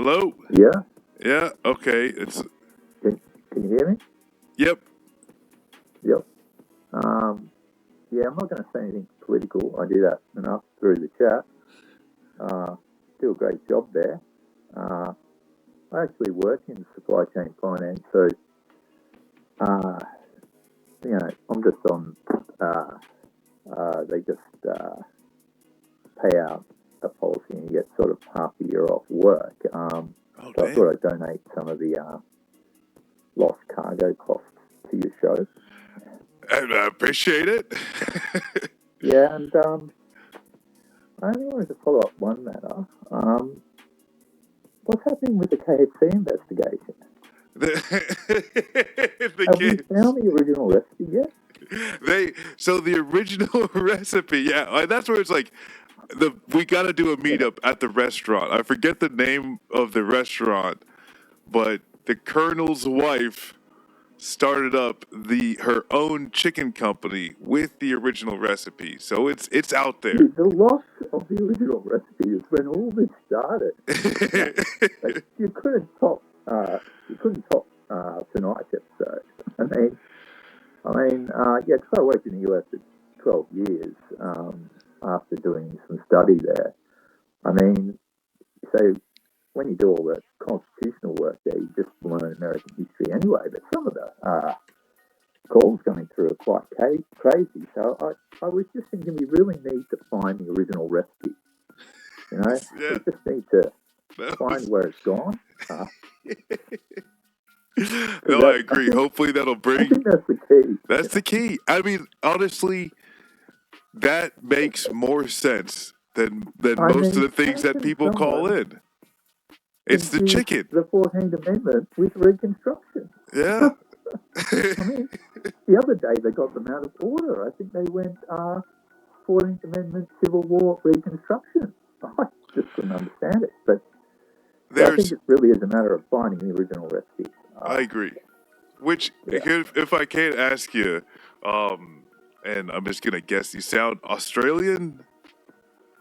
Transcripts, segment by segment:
Hello? Yeah? Yeah, okay. It's Can you hear me? Yep. Yep. Yeah, I'm not going to say anything political. I do that enough through the chat. Do a great job there. I actually work in supply chain finance, so, I'm just on, they just pay out a policy and you get sort of half a year off work. So I thought I'd donate some of the lost cargo costs to your show. And I appreciate it. Yeah, and I only wanted to follow up one matter. What's happening with the KFC investigation? Have we found the original recipe yet? The original recipe, yeah, that's where it's like we got to do a meetup at the restaurant. I forget the name of the restaurant, but the Colonel's wife started up her own chicken company with the original recipe, so it's out there. The loss of the original recipe is when all this started. You couldn't top tonight's episode. Yeah, because I worked in the US for 12 years after doing some study there. So when you do all the constitutional work there, you just learn American history anyway. But some of the calls coming through are quite crazy. So I was just thinking we really need to find the original recipe. We just need to find where it's gone. No, I agree. Hopefully that'll bring... I think that's the key. That's the key. I mean, honestly, that makes more sense than most of the things that people call in. It's the chicken. The 14th Amendment with Reconstruction. Yeah. The other day they got them out of order. I think they went 14th Amendment, Civil War, Reconstruction. I just couldn't understand it. But I think it really is a matter of finding the original recipe. I agree. Which, if I can ask you, and I'm just going to guess, you sound Australian?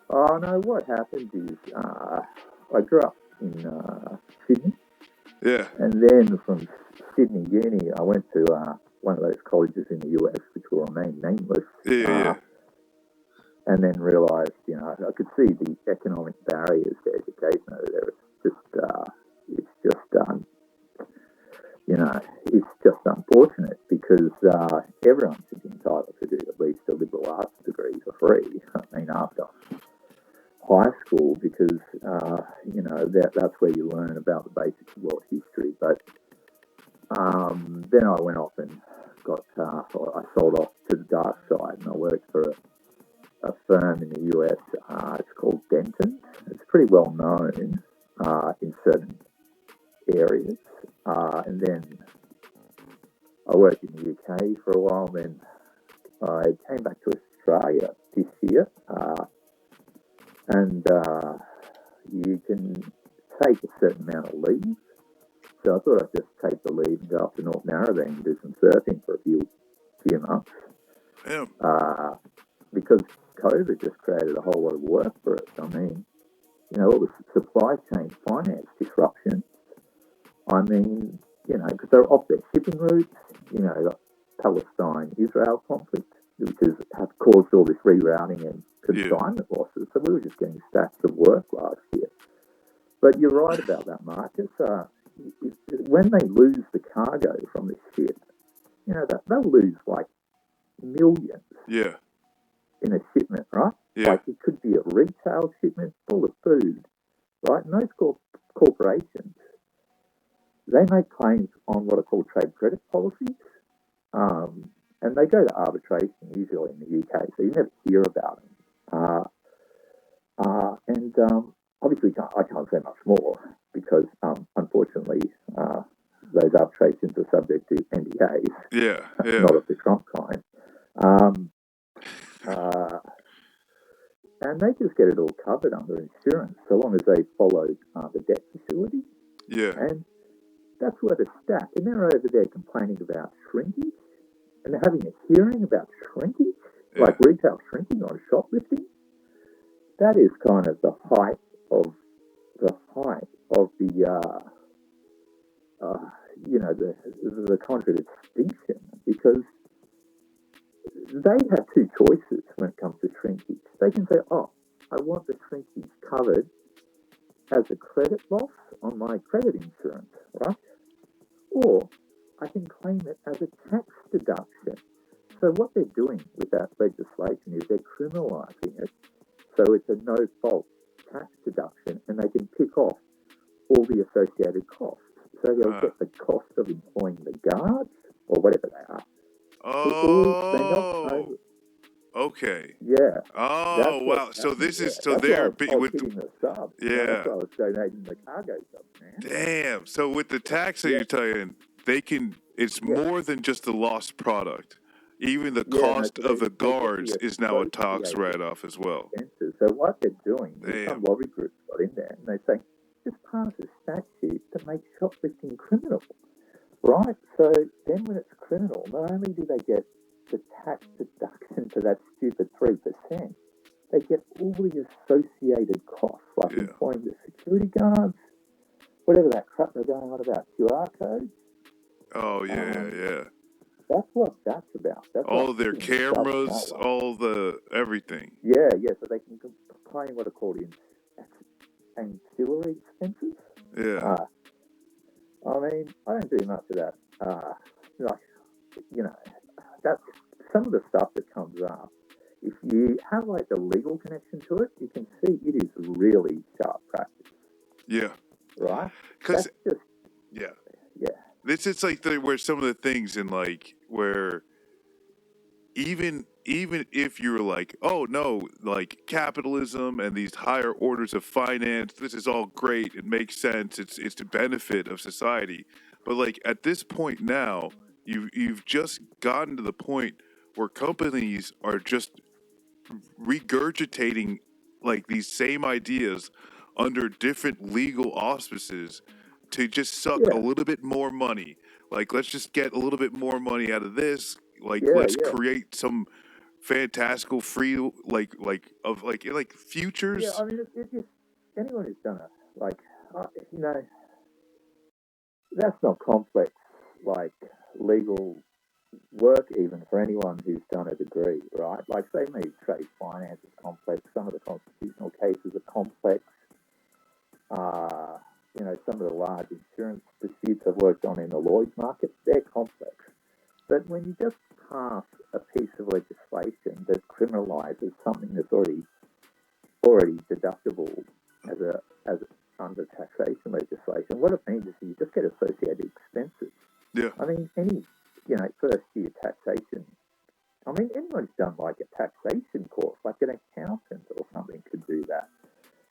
Oh, no, what happened is I grew up in Sydney. Yeah. And then from Sydney Uni, I went to one of those colleges in the US, which will remain nameless. Yeah. And then realised, I could see the economic barriers to education over there. It's just unfortunate because everyone should be entitled to do at least a liberal arts degree for free. After high school, because that's where you learn about the basics of world history. But then I went off and I sold off to the dark side, and I worked for a firm in the US. It's called Dentons. It's pretty well known in certain areas. And then I worked in the UK for a while. Then I came back to Australia this year. And you can take a certain amount of leave. So I thought I'd just take the leave and go up to North Narrabeen and do some surfing for a few months. Yeah. Because COVID just created a whole lot of work for us. All the supply chain finance disruption. Because they're off their shipping routes. The Palestine-Israel conflict, which have caused all this rerouting and consignment losses. So we were just getting stacks of work last year. But you're right about that, Marcus. When they lose the cargo from the ship, they'll lose like millions. Yeah. In a shipment, right? Yeah. Like it could be a retail shipment full of food, right? And those corporations, they make claims on what are called trade credit policies, and they go to arbitration usually in the UK, so you never hear about them. Obviously, I can't say much more because, unfortunately, those arbitrations are subject to NDAs. Yeah. Not of the Trump kind. And they just get it all covered under insurance, so long as they follow the debt facility. Yeah. And that's where the STAX, and they're over there complaining about shrinkage, and they're having a hearing about shrinkage, like retail shrinking or shoplifting. That is kind of the height of the contrary distinction, because they have two choices when it comes to shrinkage. They can say, oh, I want the shrinkage covered as a credit loss on my credit insurance, right? Or I can claim it as a tax deduction. So what they're doing with that legislation is they're criminalising it. So it's a no-fault tax deduction, and they can tick off all the associated costs. So they'll get the cost of employing the guards, or whatever they are. Oh, okay. Yeah. Oh, wow. So this is, so they're with, hitting the sub. yeah. That's why I was donating the cargo sub, man. Damn. So with the tax that you're telling, they can, it's more than just the lost product. Even the cost of the guards is now a tax write-off as well. So what they're doing is some lobby groups got in there and they say, just pass a statute to make shoplifting criminal, right? So then when it's criminal, not only do they get the tax deduction to that stupid 3%, they get all the associated costs, like employing the security guards, whatever that crap they're going on about, QR codes. Oh, yeah. That's what that's about. That's all their cameras, all the everything. Yeah, so they can claim what are called ancillary expenses. Yeah. I mean, I don't do much of that. That's some of the stuff that comes up. If you have like the legal connection to it, you can see it is really sharp practice. Yeah. Right? Because yeah. This is like where some of the things in like where even if you're like, oh no, like capitalism and these higher orders of finance, this is all great, it makes sense, it's the benefit of society. But like at this point now, you've just gotten to the point where companies are just regurgitating like these same ideas under different legal auspices to just suck a little bit more money. Like, let's just get a little bit more money out of this. Like, let's create some fantastical free, like futures. Yeah, I mean, it just, anyone who's done it, that's not complex, like, legal work even for anyone who's done a degree, right? Like, say maybe trade finance is complex, some of the constitutional cases are complex. Some of the large insurance disputes I've worked on in the Lloyd's market, they're complex. But when you just pass a piece of legislation that criminalises something that's already deductible as under taxation legislation, what it means is you just get associated expenses. Yeah. I mean, any first year taxation. I mean, anyone who's done like a taxation course, like an accountant or something, could do that.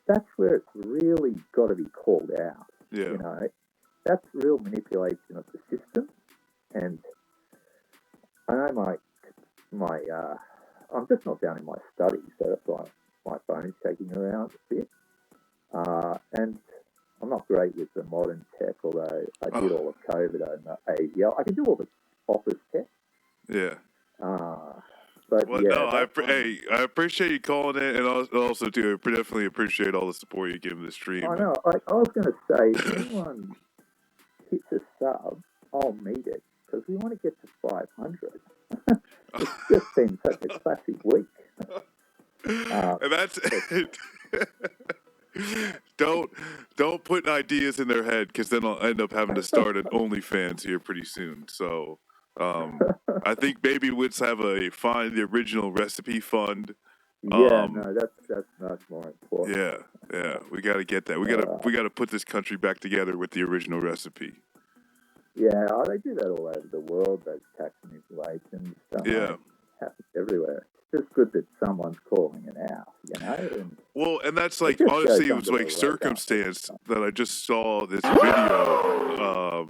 That's where it's really got to be called out. Yeah. That's real manipulation of the system. And I know I'm just not down in my study, so that's why my phone is shaking around a bit. And I'm not great with the modern tech, although I did all of COVID and the AVL. I can do all the office tech. Yeah. But I appreciate you calling in, and also too, I definitely appreciate all the support you give the stream. I know. I was going to say, if anyone hits a sub, I'll meet it because we want to get to 500. It's just been such a classic week. And that's it. Don't put ideas in their head, because then I'll end up having to start an OnlyFans here pretty soon. So I think maybe let's have find the original recipe fund. That's much more important. Yeah, we got to get that. We got to put this country back together with the original recipe. Yeah, they do that all over the world. Those tax manipulations stuff. Yeah, happens everywhere. It's just good that someone's calling it out, and that's like, honestly, it was like circumstance that I just saw this video.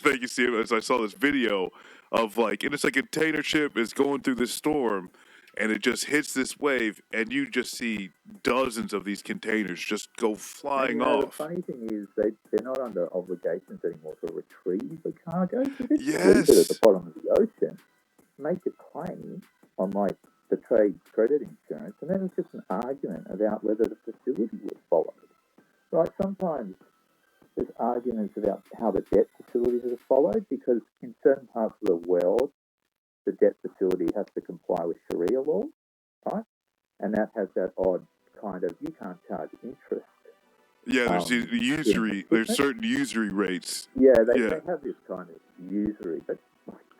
Thank you, Steve. As I saw this video of like, and it's like a container ship is going through this storm, and it just hits this wave, and you just see dozens of these containers just go flying off. The funny thing is, they're not under obligations anymore to retrieve the cargo. So they just leave it at the bottom of the ocean, make a claim on like the trade credit insurance, and then it's just an argument about whether the facility was followed. Right? Sometimes there's arguments about how the debt facilities are followed, because in certain parts of the world, the debt facility has to comply with Sharia law, right? And that has that odd kind of, you can't charge interest. Yeah, there's usury. There's certain usury rates. Yeah, they have this kind of usury, but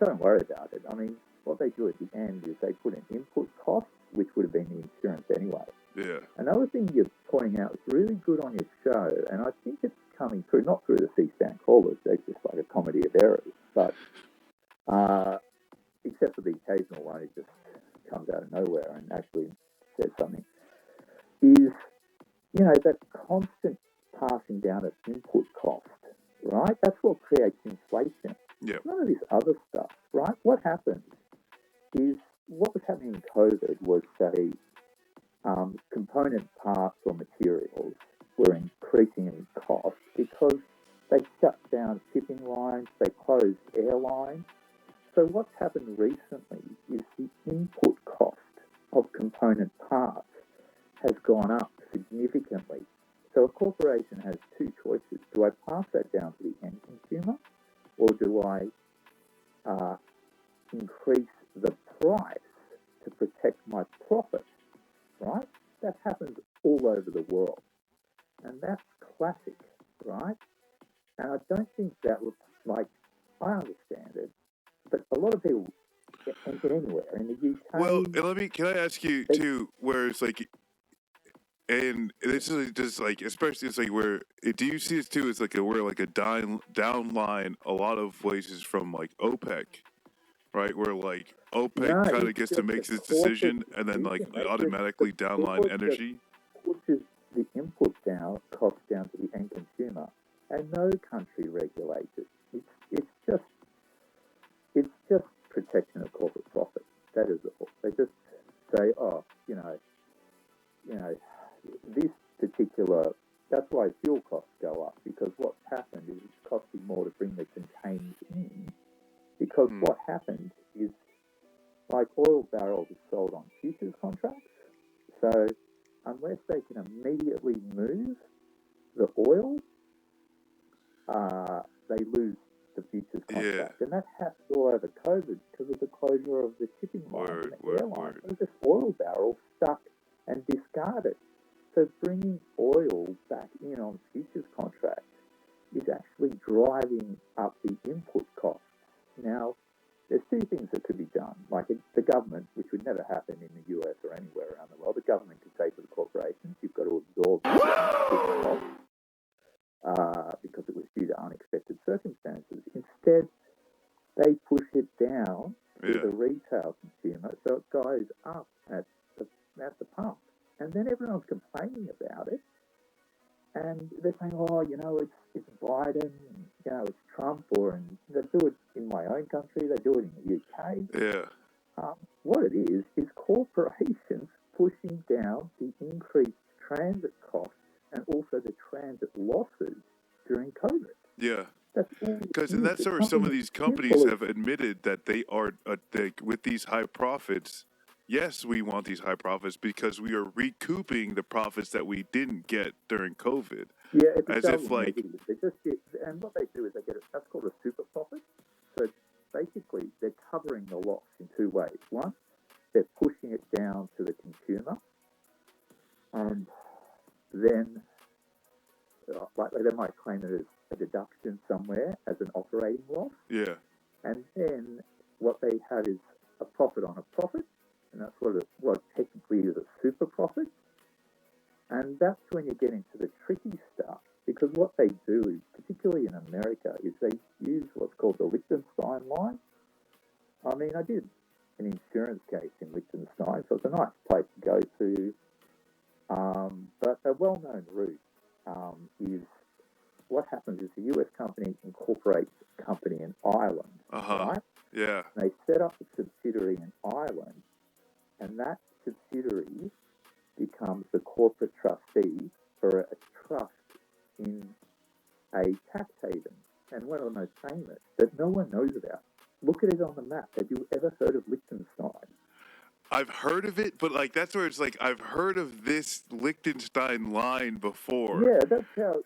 don't worry about it. I mean, what they do at the end is they put an input cost, which would have been the insurance anyway. Yeah. Another thing you're pointing out is really good on your show, and I think it's coming through, not through the C-STAN callers, they're just like a comedy of errors, but except for the occasional one who just comes out of nowhere and actually says something, is, that constant passing down of input cost, right? That's what creates inflation. Yeah. None of this other stuff, right? What happens is, what was happening in COVID was, say, component parts or materials were increasing in cost because they shut down shipping lines, they closed airlines. So what's happened recently is the input cost of component parts has gone up significantly. So a corporation has two choices. Do I pass that down to the end consumer, or do I increase the price to protect my profit, right? That happens all over the world. And that's classic, right? And I don't think that was, I understand it, but a lot of people, anywhere in the UK... Well, can I ask you, too, where it's like, and this is just like, especially it's like where, do you see this too as like we're like a down line a lot of places from like OPEC, right? Where like OPEC kind of gets to make this decision and then like automatically downline energy. Pushes the input cost down to the end consumer, and no country regulates it. It's just protection of corporate profit. That is all. They just say, this particular, that's why fuel costs go up, because what's happened is it's costing more to bring the containers in, because what happened is, like, oil barrels are sold on futures contracts, so unless they can immediately move the oil, they lose the futures contract. And that happened all over COVID because of the closure of the shipping line and the airline. It was just oil barrels stuck and discarded. So bringing oil back in on futures contracts is actually driving up the input costs. Now, there's two things that could be done. Like the government, which would never happen in the US or anywhere around the world, the government could say to the corporations, you've got to absorb the costs because it was due to unexpected circumstances. Instead, they push it down to the retail consumer, so it goes up at the pump. And then everyone's complaining about it. And they're saying, it's Biden, it's Trump, they do it in my own country, they do it in the UK. Yeah. What it is corporations pushing down the increased transit costs and also the transit losses during COVID. Yeah. Because that's where some of these companies have admitted that they are, with these high profits, yes, we want these high profits because we are recouping the profits that we didn't get during COVID. Yeah, it's as if like negative. They just get, and what they do is they get that's called a super profit. So basically, they're covering the loss in two ways. One, they're pushing it down to the consumer, and then like they might claim it as a deduction somewhere as an operating loss. Yeah. And then what they have is a profit on a profit. And that's what technically is a super profit. And that's when you get into the tricky stuff, because what they do is, particularly in America, is they use what's called the Liechtenstein line. I mean, I did an insurance case in Liechtenstein, so it's a nice place to go to. But a well-known route is what happens is the US company incorporates a company in Ireland, right? Yeah. And they set up a subsidiary in Ireland, and that subsidiary becomes the corporate trustee for a trust in a tax haven, and one of the most famous that no one knows about. Look at it on the map. Have you ever heard of Liechtenstein? I've heard of it, but like that's where it's like I've heard of this Liechtenstein line before. Yeah, that's how.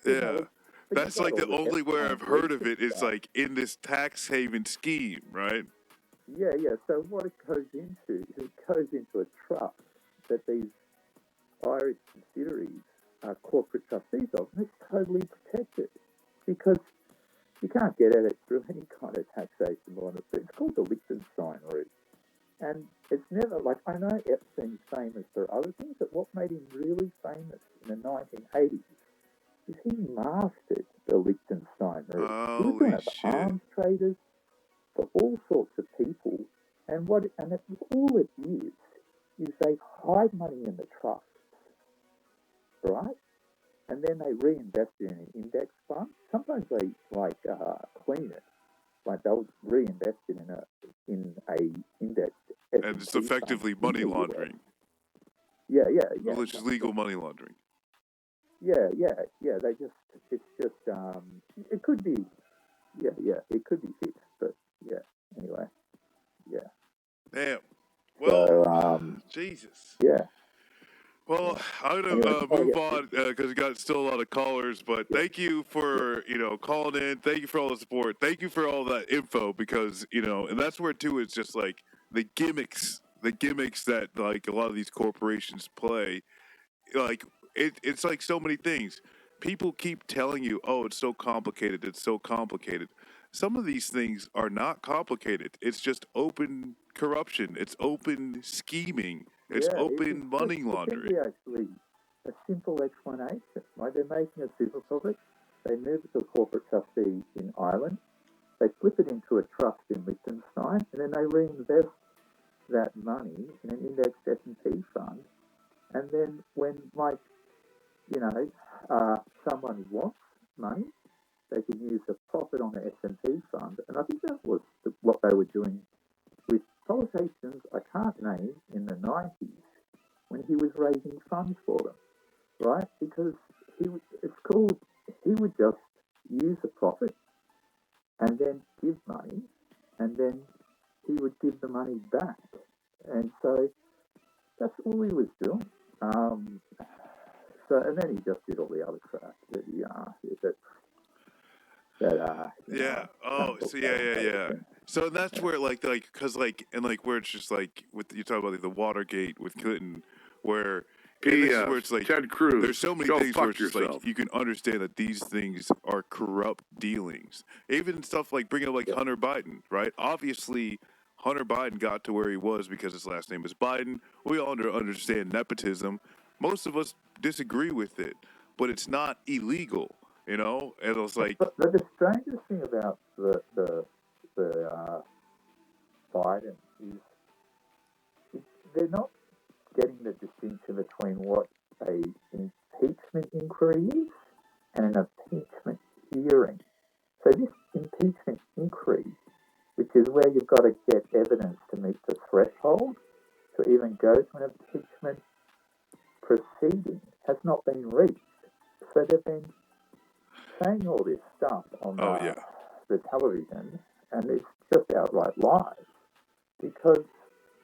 That's like the only where I've heard of it is stuff. like in this tax haven scheme, right? Yeah. So what it goes into is it goes into a trust that these Irish subsidiaries are corporate trustees of, and it's totally protected because you can't get at it through any kind of taxation law. It's called the Liechtenstein route. And it's never, like, I know Epstein's famous for other things, but what made him really famous in the 1980s is he mastered the Liechtenstein route. He was doing it for arms traders, for all sorts of people. And all it is they hide money in the trusts, right? And then they reinvest it in an index fund. Sometimes they clean it, like they'll reinvest it in a index. And it's effectively money laundering. Yeah. Which is legal money laundering. Yeah. It could be, it could be fixed, but yeah. Anyway, yeah. Damn. Well, Jesus. Yeah. Well, I'm gonna move on because we got still a lot of callers. But thank you for calling in. Thank you for all the support. Thank you for all that info because and that's where too it's just like the gimmicks that like a lot of these corporations play. Like it's like so many things. People keep telling you, "Oh, it's so complicated. It's so complicated." Some of these things are not complicated. It's just open corruption. It's open scheming. It's open money laundering. It's actually a simple explanation. Like they're making a super profit. They move it to a corporate trustee in Ireland. They flip it into a trust in Liechtenstein, and then they reinvest that money in an indexed S&P fund. And then when, someone wants money, they can use the profit on the S&P fund. And I think that was what they were doing with politicians I can't name in the 90s when he was raising funds for them, right? Because he would just use the profit and then give money, and then he would give the money back. And so that's all he was doing. And then he just did all the other crap that So that's where because where it's just like with you talk about the Watergate with Clinton, where this is where it's like Ted Cruz, there's so many things where it's just like you can understand that these things are corrupt dealings. Even stuff like bringing up Hunter Biden, right? Obviously, Hunter Biden got to where he was because his last name is Biden. We all understand nepotism. Most of us disagree with it, but it's not illegal. And it was like. But the strangest thing about the Biden is they're not getting the distinction between what a impeachment inquiry is and an impeachment hearing. So this impeachment inquiry, which is where you've got to get evidence to meet the threshold to even go to an impeachment proceeding, has not been reached. So they've been saying all this stuff on the television, and it's just outright lies, because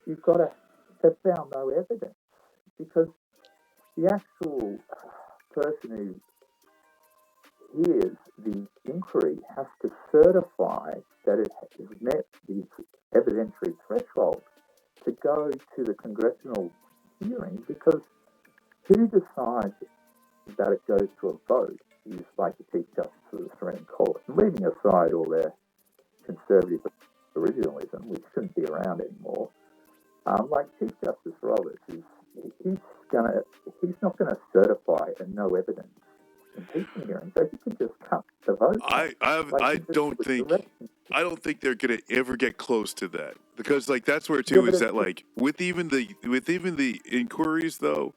they've found no evidence, because the actual person who hears the inquiry has to certify that it has met the evidentiary threshold to go to the congressional hearing, because who decides that it goes to a vote is like the Chief Justice of the Supreme Court. And leaving aside all their conservative originalism, which shouldn't be around anymore, like Chief Justice Roberts, he's not going to certify a no evidence impeachment hearing, so he can just cut the vote. I don't think they're going to ever get close to that, because that's where too is that with even the inquiries though.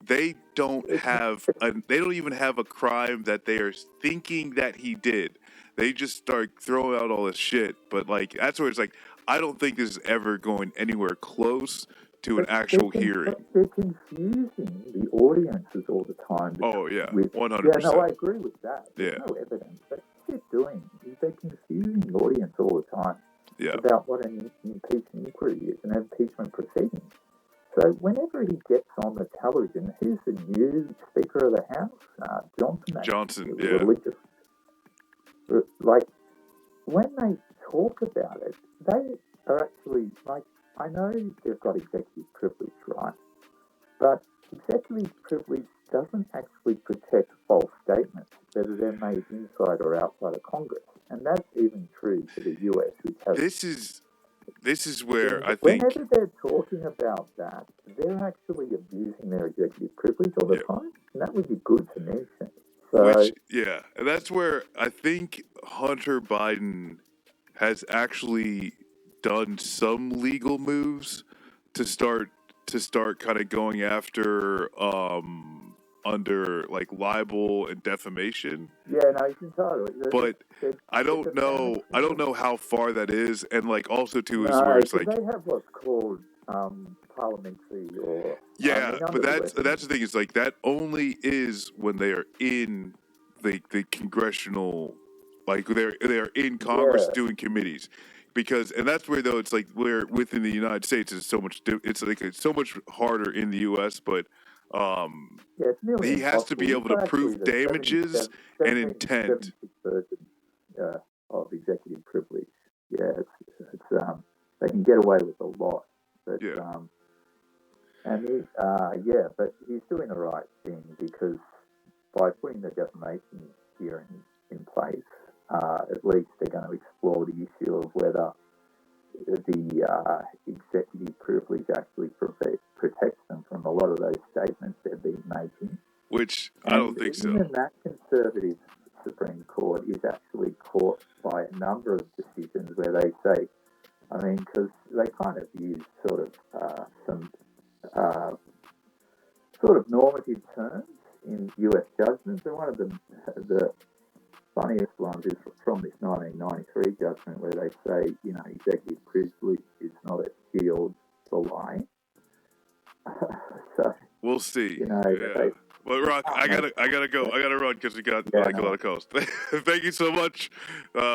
They don't even have a crime that they are thinking that he did. They just start throwing out all this shit. But that's where it's like, I don't think this is ever going anywhere close to an actual hearing. They're confusing the audiences all the time. Oh yeah, 100%. Yeah, no, I agree with that. There's no evidence. But what they're doing is they're confusing the audience all the time about what an impeachment inquiry is, an impeachment proceeding. So whenever he gets on the television, who's the new Speaker of the House? Johnson, yeah. Religious like, when they talk about it, they are actually, like, I know they've got executive privilege, right? But executive privilege doesn't actually protect false statements, whether they're made inside or outside of Congress. And that's even true for the US, which has... This is where I think... Whenever they're talking about that, they're actually abusing their executive privilege all the time. And that would be good to mention. So, and that's where I think Hunter Biden has actually done some legal moves to start kind of going after under like libel and defamation. Yeah, no, he's entitled. But I don't know how far that is, and like also too is where it's like they have what's called parliamentary or but that's the thing, is like that only is when they are in the congressional, like they're in Congress doing committees, because and that's where though it's like where within the United States it's so much it's so much harder in the U.S. but he has to be able to prove damages and intent. Of executive privilege. Yeah, it's they can get away with a lot. But, but he's doing the right thing, because by putting the defamation hearing in place, at least they're going to explore the issue of whether the executive privilege actually protects them from a lot of those statements they've been making. Which I don't think so. Even that conservative Supreme Court is actually caught by a number of decisions where they say, I mean, because they kind of use sort of some sort of normative terms in US judgments, and one of the funniest ones is from this 1993 judgment where they say, you know, executive privilege is not a shield for lying. So we'll see. You know, well, Rock, I gotta go. I gotta run because we got like a lot of calls. Thank you so much.